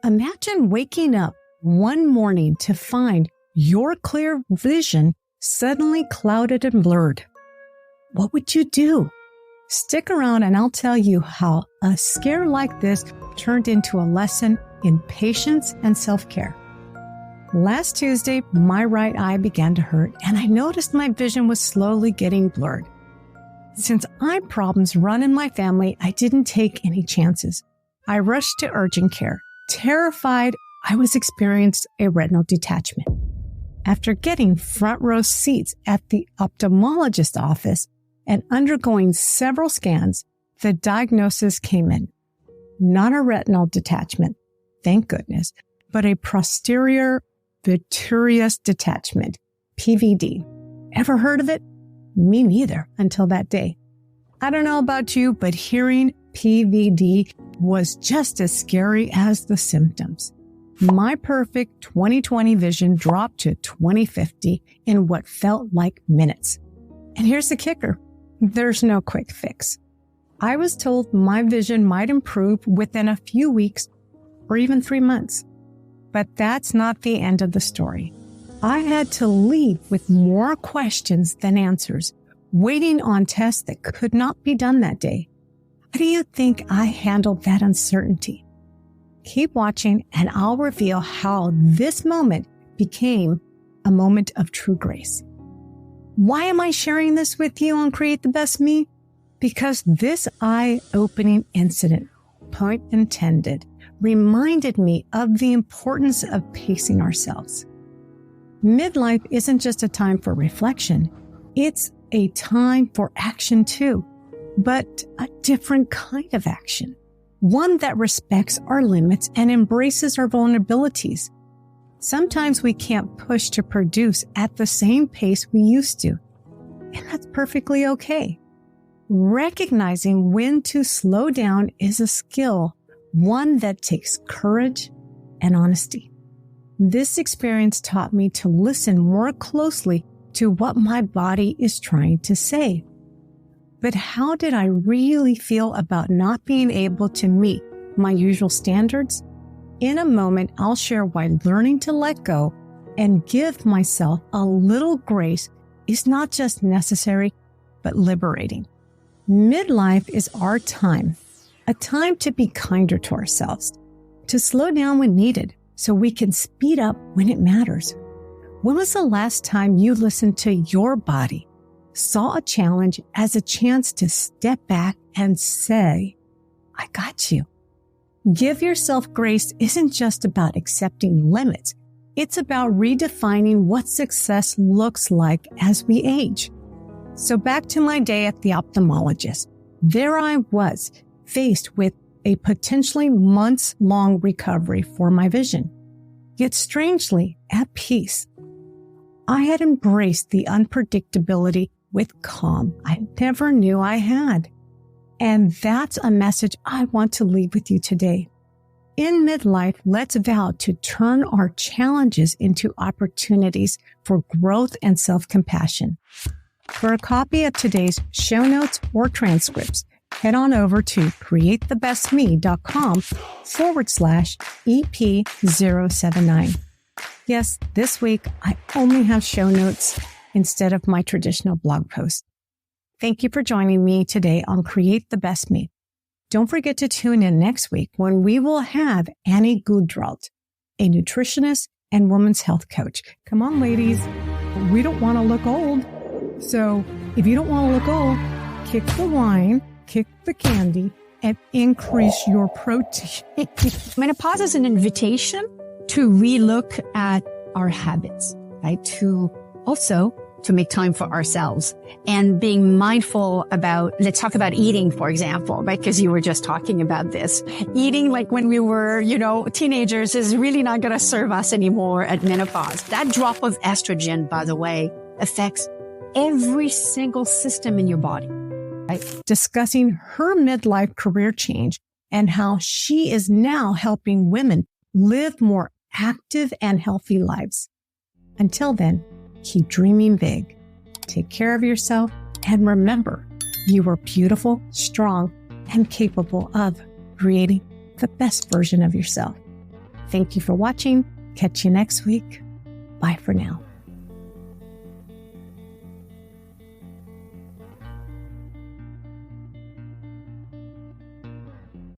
Imagine waking up one morning to find your clear vision suddenly clouded and blurred. What would you do? Stick around and I'll tell you how a scare like this turned into a lesson in patience and self-care. Last Tuesday, my right eye began to hurt and I noticed my vision was slowly getting blurred. Since eye problems run in my family, I didn't take any chances. I rushed to urgent care, terrified I was experiencing a retinal detachment. After getting front row seats at the ophthalmologist's office and undergoing several scans, the diagnosis came in. Not a retinal detachment, thank goodness, but a posterior vitreous detachment, PVD. Ever heard of it? Me neither until that day. I don't know about you, but hearing PVD was just as scary as the symptoms. My perfect 20/20 vision dropped to 20/50 in what felt like minutes. And here's the kicker. There's no quick fix. I was told my vision might improve within a few weeks or even 3 months. But that's not the end of the story. I had to leave with more questions than answers, waiting on tests that could not be done that day. How do you think I handled that uncertainty? Keep watching and I'll reveal how this moment became a moment of true grace. Why am I sharing this with you on Create the Best Me? Because this eye-opening incident, point intended, reminded me of the importance of pacing ourselves. Midlife isn't just a time for reflection. It's a time for action too, but a different kind of action. One that respects our limits and embraces our vulnerabilities. Sometimes we can't push to produce at the same pace we used to, and that's perfectly okay. Recognizing when to slow down is a skill, one that takes courage and honesty. This experience taught me to listen more closely to what my body is trying to say. But how did I really feel about not being able to meet my usual standards? In a moment, I'll share why learning to let go and give myself a little grace is not just necessary, but liberating. Midlife is our time, a time to be kinder to ourselves, to slow down when needed so we can speed up when it matters. When was the last time you listened to your body, saw a challenge as a chance to step back and say, I got you? Give yourself grace isn't just about accepting limits. It's about redefining what success looks like as we age. So back to my day at the ophthalmologist. There I was, faced with a potentially months-long recovery for my vision, yet strangely at peace. I had embraced the unpredictability with calm I never knew I had. And that's a message I want to leave with you today. In midlife, let's vow to turn our challenges into opportunities for growth and self-compassion. For a copy of today's show notes or transcripts, head on over to createthebestme.com/EP079. Yes, this week I only have show notes instead of my traditional blog post. Thank you for joining me today on Create the Best Me. Don't forget to tune in next week when we will have Annie Gudralt, a nutritionist and women's health coach. Come on, ladies. We don't want to look old. So if you don't want to look old, kick the wine, kick the candy, and increase your protein. Menopause is an invitation to relook at our habits, right? To make time for ourselves and being mindful about, let's talk about eating, for example, right? Because you were just talking about this. Eating like when we were, teenagers is really not going to serve us anymore at menopause. That drop of estrogen, by the way, affects every single system in your body. Right? Discussing her midlife career change and how she is now helping women live more active and healthy lives. Until then, keep dreaming big, take care of yourself, and remember, you are beautiful, strong, and capable of creating the best version of yourself. Thank you for watching. Catch you next week. Bye for now.